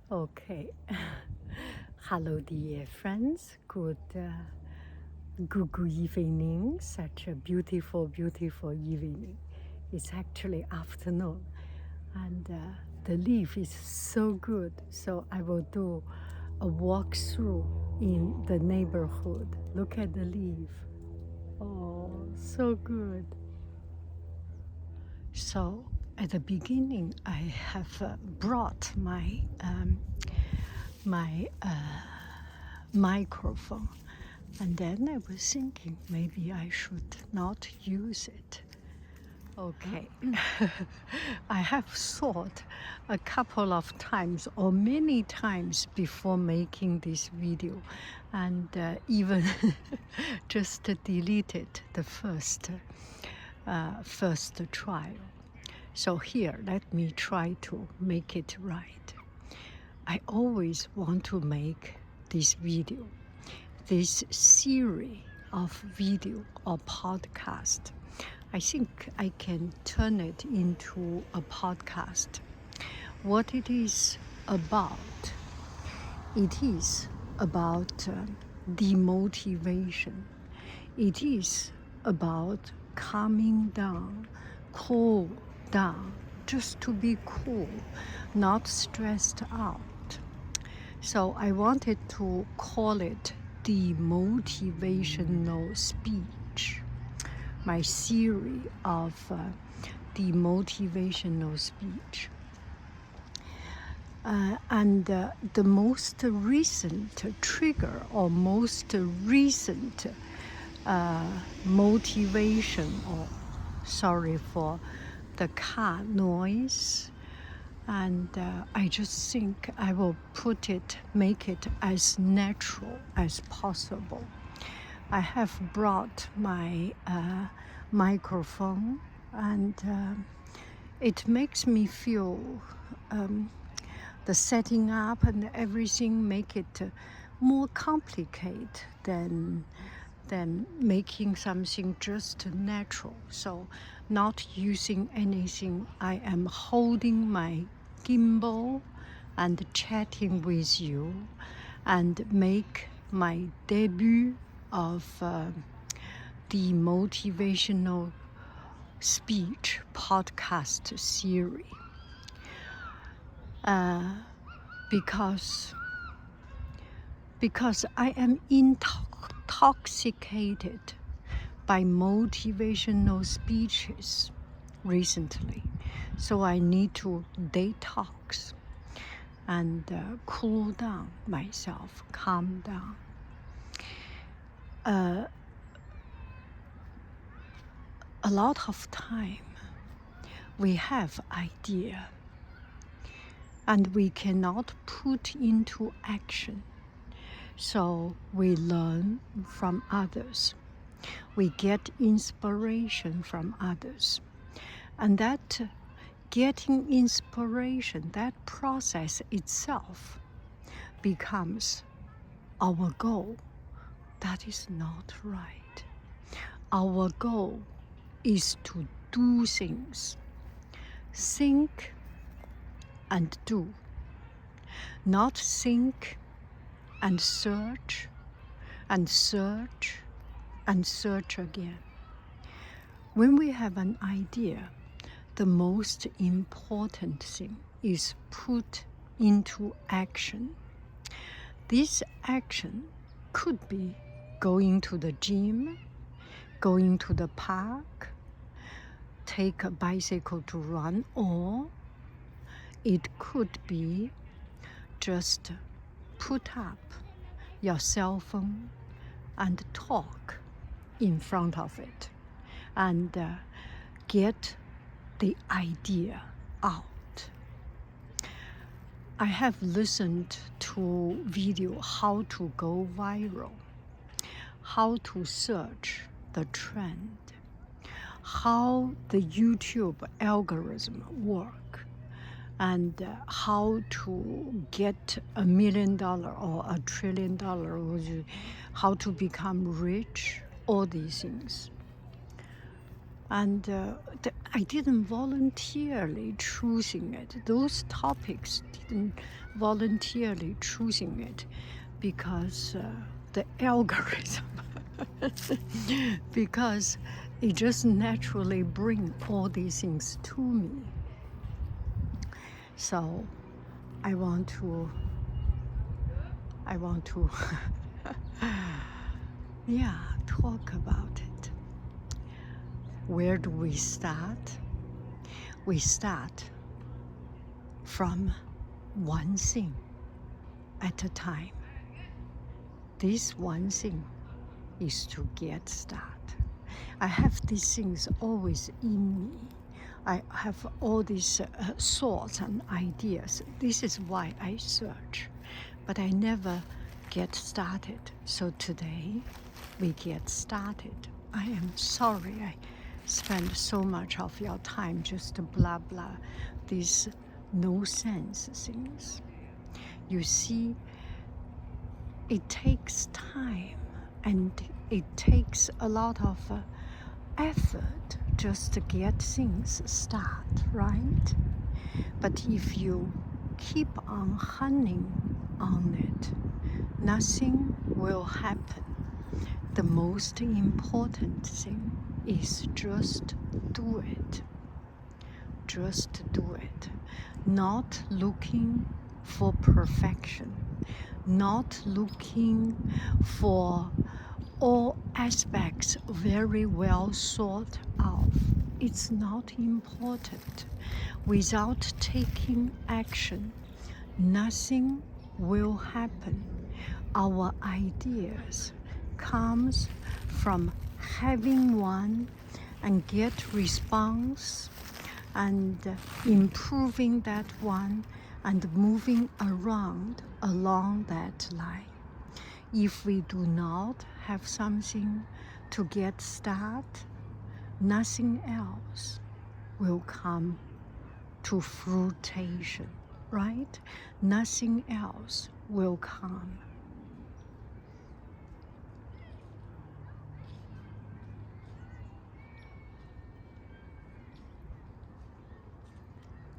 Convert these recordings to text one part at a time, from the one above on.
Okay. Hello, dear friends. Good evening. Such a beautiful, beautiful evening. It's actually afternoon, and the leaf is so good. So I will do a walkthrough in the neighborhood. Look at the leaf. Oh, so good. So at the beginning, I have brought my microphone, and then I was thinking maybe I should not use it. Okay. I have thought a couple of times or many times before making this video, and even just deleted the first trial. So here, let me try to make it right. I always want to make this video, this series of video or podcast. I think I can turn it into a podcast. What it is about? It is about demotivation. It is about calming down, cool down, just to be cool, not stressed out. So I wanted to call it demotivational speech, my series of demotivational speech. And the most recent trigger or most recent motivation, or sorry for the car noise, and I just think I will make it as natural as possible. I have brought my microphone, and it makes me feel the setting up and everything make it more complicated than making something just natural. So not using anything, I am holding my gimbal and chatting with you and make my debut of the motivational speech podcast series. Because I am intoxicated by motivational speeches recently. So I need to detox and cool down myself, calm down. A lot of time we have idea and we cannot put into action. So we learn from others. We get inspiration from others. And that getting inspiration, that process itself becomes our goal. That is not right. Our goal is to do things, think and do, not think and search and search and search again. When we have an idea, the most important thing is put into action. This action could be going to the gym, going to the park, take a bicycle to run, or it could be just put up your cell phone and talk in front of it and get the idea out. I have listened to video how to go viral, how to search the trend, how the YouTube algorithm work, and how to get $1 million or $1 trillion, or how to become rich, all these things. And I didn't voluntarily choosing it. Those topics didn't voluntarily choosing it because the algorithm, because it just naturally bring all these things to me. So I want to yeah, talk about it. Where do we start? We start from one thing at a time. This one thing is to get started. I have these things always in me. I have all these thoughts and ideas. This is why I search, but I never get started. So today, we get started. I am sorry I spend so much of your time just blah blah, these no sense things. You see, it takes time and it takes a lot of effort just to get things started, right? But if you keep on hunting on it, nothing will happen. The most important thing is just do it. Just do it. Not looking for perfection, not looking for all aspects very well thought out. It's not important. Without taking action, nothing will happen. Our ideas comes from having one and get response and improving that one and moving around along that line. If we do not have something to get started, nothing else will come to fruition, right? Nothing else will come.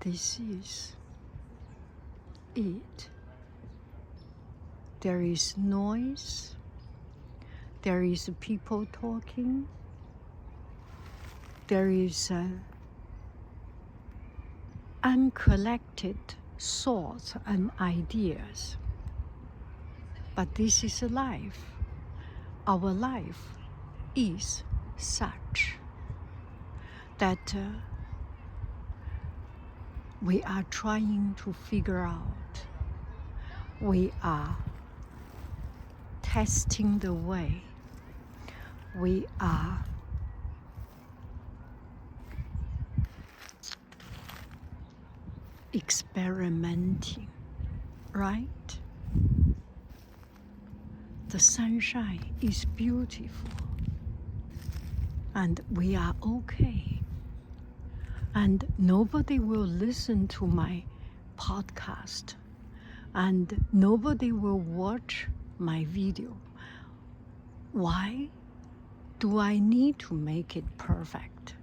This is it. There is noise. There is people talking. There is uncollected thoughts and ideas. But this is life. Our life is such that we are trying to figure out. We are testing the way. We are experimenting, right? The sunshine is beautiful and we are okay. And nobody will listen to my podcast and nobody will watch my video. Why do I need to make it perfect?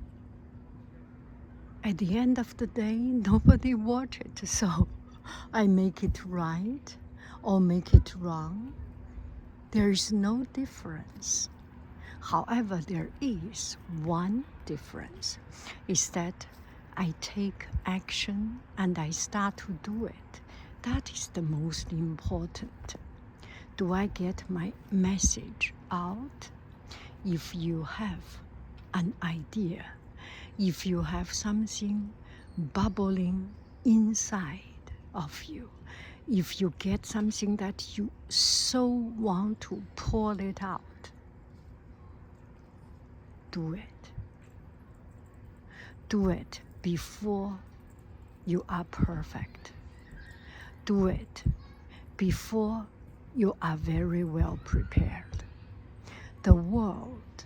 At the end of the day, nobody watch it, so I make it right or make it wrong. There is no difference. However, there is one difference, is that I take action and I start to do it. That is the most important. Do I get my message out? If you have an idea, if you have something bubbling inside of you, if you get something that you so want to pour it out, do it. Do it before you are perfect. Do it before you are very well prepared. The world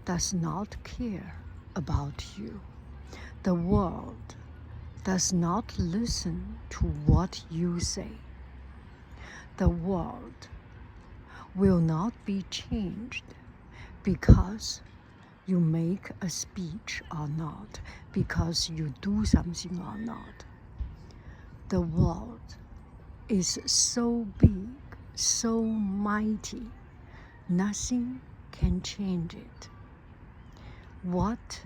does not care about you. The world does not listen to what you say. The world will not be changed because you make a speech or not, because you do something or not. The world is so big, so mighty, nothing can change it. What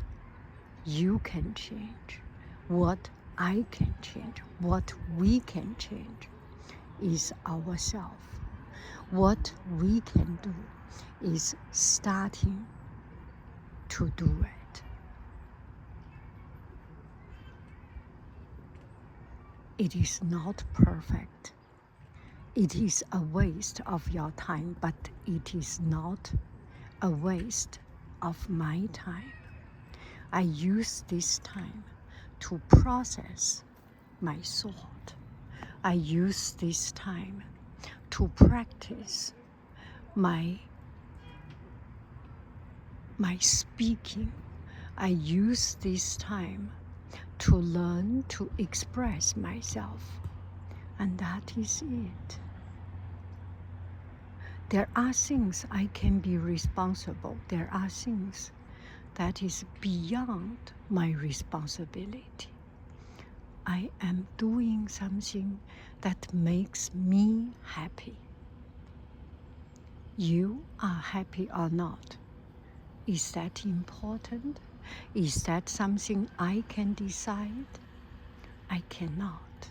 you can change, what I can change, what we can change is ourselves. What we can do is starting to do it. It is not perfect. It is a waste of your time, but it is not a waste of my time. I use this time to process my thought. I use this time to practice my speaking. I use this time to learn to express myself. And that is it. There are things I can be responsible. There are things that is beyond my responsibility. I am doing something that makes me happy. You are happy or not? Is that important? Is that something I can decide? I cannot.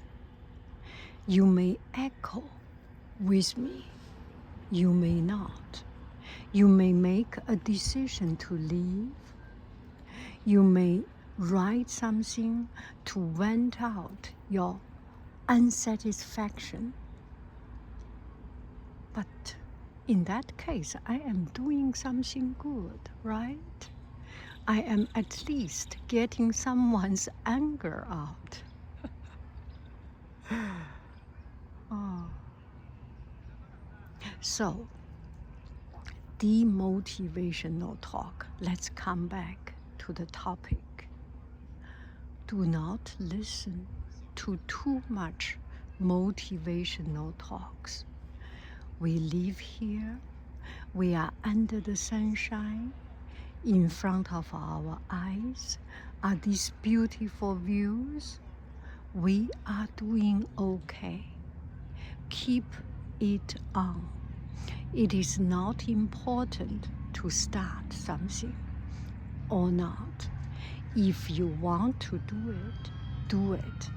You may echo with me. You may not. You may make a decision to leave. You may write something to vent out your unsatisfaction. But in that case, I am doing something good, right? I am at least getting someone's anger out. Oh. So, demotivational talk. Let's come back to the topic. Do not listen to too much motivational talks. We live here. We are under the sunshine. In front of our eyes are these beautiful views. We are doing okay. Keep it on. It is not important to start something or not. If you want to do it, do it.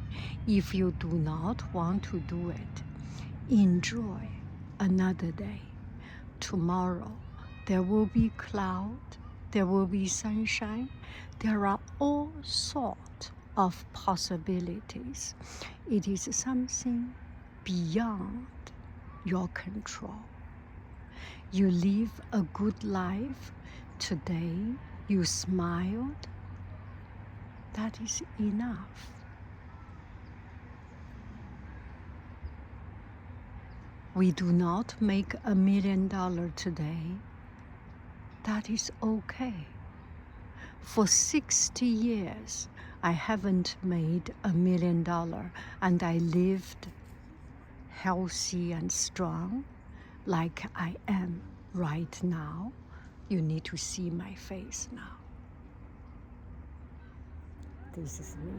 If you do not want to do it, enjoy another day. Tomorrow there will be cloud, there will be sunshine. There are all sorts of possibilities. It is something beyond your control. You live a good life today. You smiled. That is enough. We do not make $1 million today. That is okay. For 60 years, I haven't made $1 million, and I lived healthy and strong like I am right now. You need to see my face now. This is me.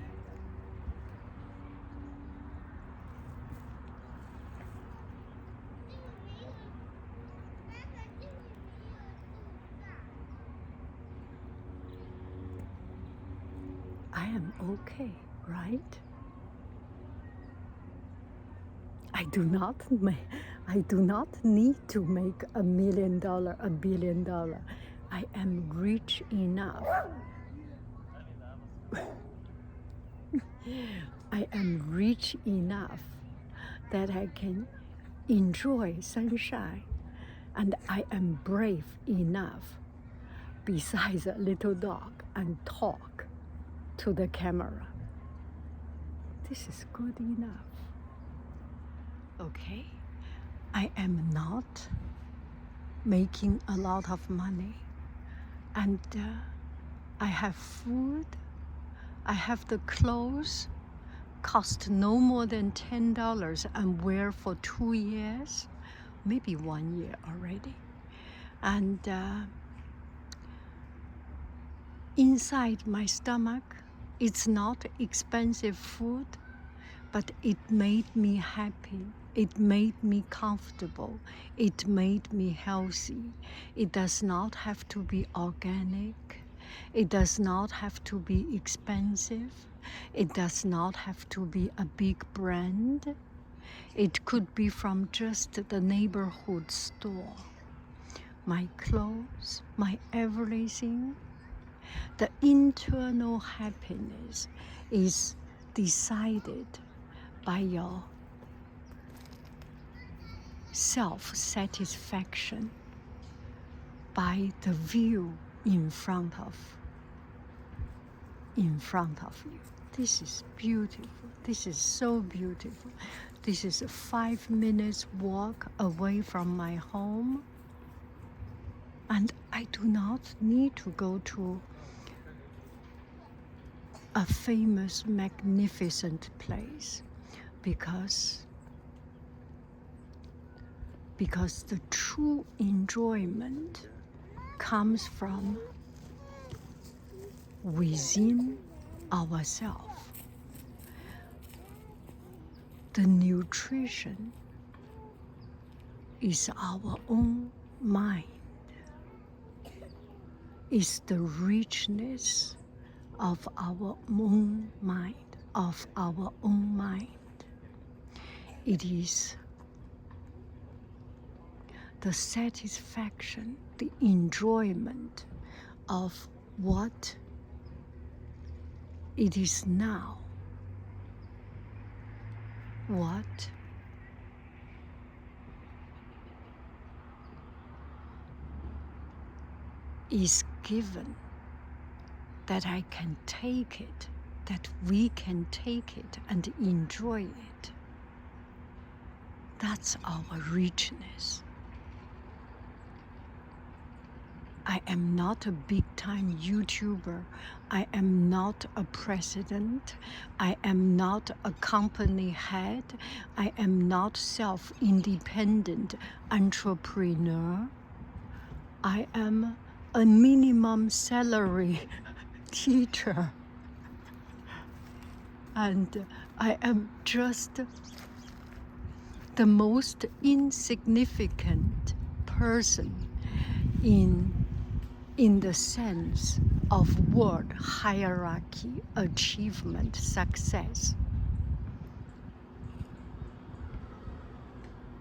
I am okay, right? I do not need to make $1 million, $1 billion. I am rich enough. I am rich enough that I can enjoy sunshine, and I am brave enough, besides a little dog, and talk to the camera. This is good enough. Okay? I am not making a lot of money, and I have food, I have the clothes, cost no more than $10 and wear for 2 years, maybe 1 year already. And inside my stomach. It's not expensive food, but it made me happy. It made me comfortable. It made me healthy. It does not have to be organic. It does not have to be expensive. It does not have to be a big brand. It could be from just the neighborhood store. My clothes, my everything. The internal happiness is decided by your self-satisfaction, by the view in front of you. This is beautiful. This is so beautiful. This is a 5 minutes walk away from my home, and I do not need to go to a famous, magnificent place, because the true enjoyment comes from within ourselves. The nutrition is our own mind, is the richness of our own mind, It is the satisfaction, the enjoyment of what it is now, what is given, that I can take it, that we can take it and enjoy it. That's our richness. I am not a big-time YouTuber. I am not a president. I am not a company head. I am not self-independent entrepreneur. I am a minimum salary teacher. And I am just the most insignificant person in the sense of word hierarchy, achievement, success.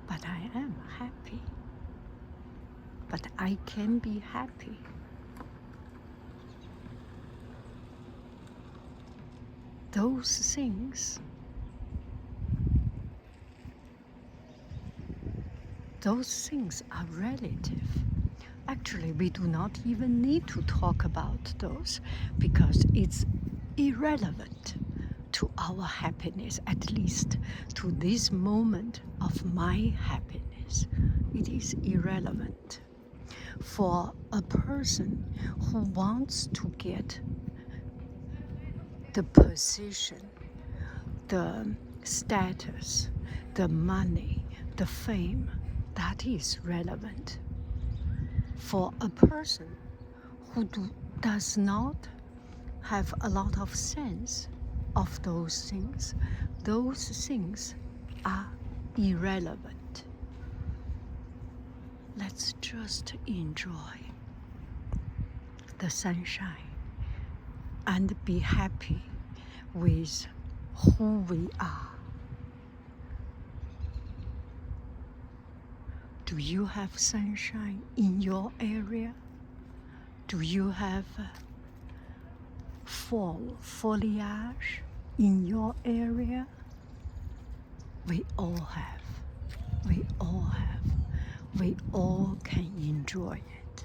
But I am happy. But I can be happy. Those things are relative. Actually, we do not even need to talk about those, because it's irrelevant to our happiness, at least to this moment of my happiness. It is irrelevant. For a person who wants to get the position, the status, the money, the fame, that is relevant. For a person who does not have a lot of sense of those things are irrelevant. Let's just enjoy the sunshine and be happy with who we are. Do you have sunshine in your area? Do you have fall foliage in your area? We all have. We all have. We all can enjoy it.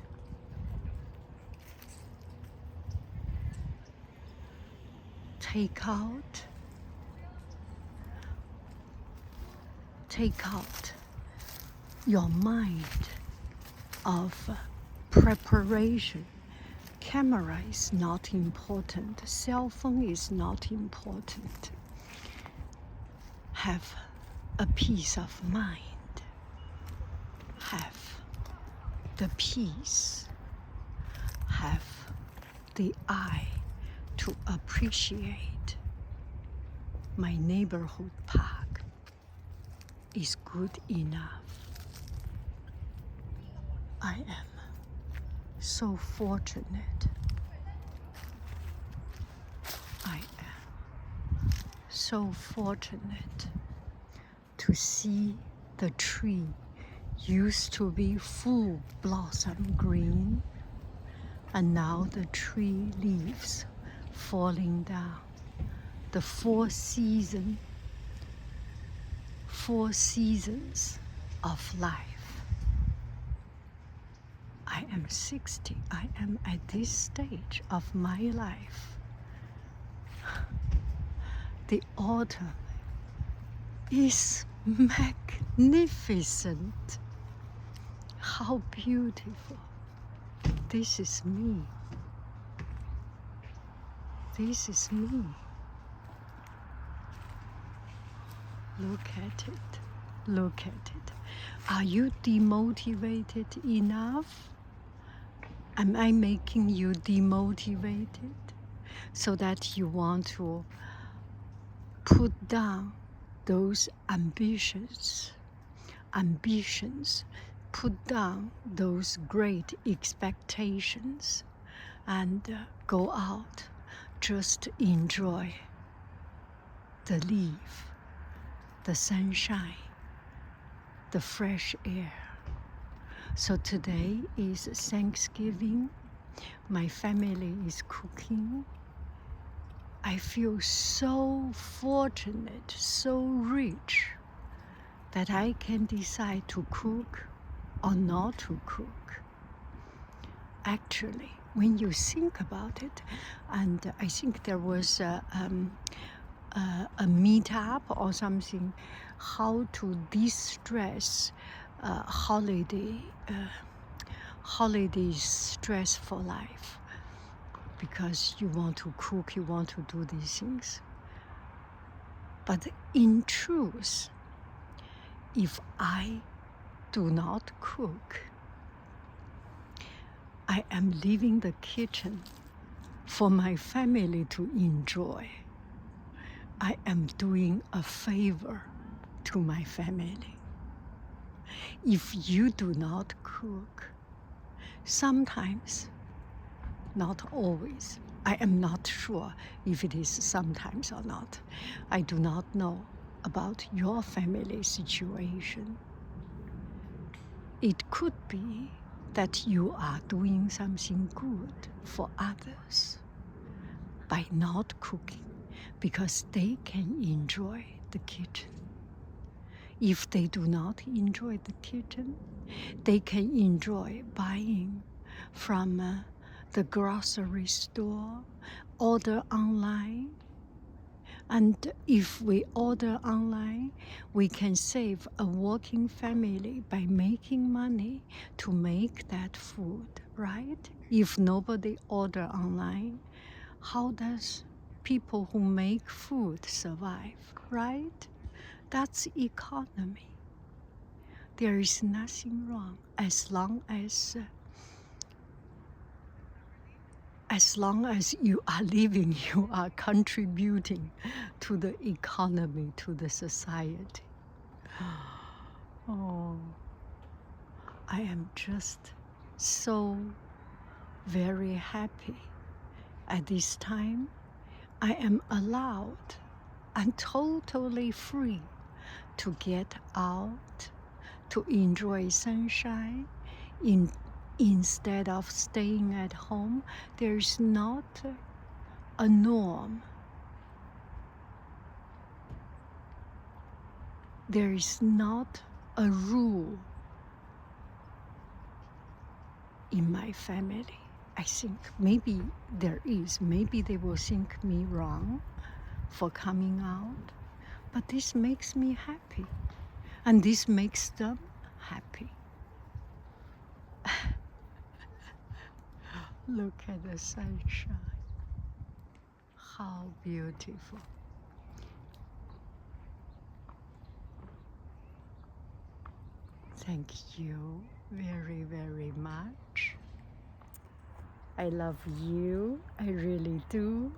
Take out your mind of preparation. Camera is not important. Cell phone is not important. Have a peace of mind. Have the peace. Have the eye to appreciate my neighborhood park is good enough. I am so fortunate. I am so fortunate to see the tree used to be full blossom green, and now the tree leaves falling down. The four seasons of life. I am 60. I am at this stage of my life. The autumn is magnificent. How beautiful. This is me. This is me. Look at it. Look at it. Are you demotivated enough? Am I making you demotivated so that you want to put down those ambitions, put down those great expectations, and go out, just enjoy the leaf, the sunshine, the fresh air? So today is Thanksgiving. My family is cooking. I feel so fortunate, so rich, that I can decide to cook or not to cook. Actually, when you think about it, and I think there was a meetup or something, how to de-stress holiday stressful life, because you want to cook, you want to do these things. But in truth, if I do not cook, I am leaving the kitchen for my family to enjoy. I am doing a favor to my family. If you do not cook, sometimes, not always, I am not sure if it is sometimes or not. I do not know about your family situation. It could be that you are doing something good for others by not cooking, because they can enjoy the kitchen. If they do not enjoy the kitchen, they can enjoy buying from the grocery store, order online. And if we order online, we can save a working family by making money to make that food, right? If nobody order online, how does people who make food survive, right? That's economy. There is nothing wrong as long as you are living, you are contributing to the economy, to the society. Oh, I am just so very happy. At this time, I am allowed and totally free to get out, to enjoy sunshine. Instead of staying at home, there's not a norm. There is not a rule in my family. I think maybe there is. Maybe they will think me wrong for coming out. But this makes me happy. And this makes them happy. Look at the sunshine. How beautiful. Thank you very, very much. I love you. I really do.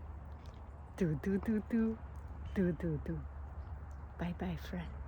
Do. Bye bye, friend.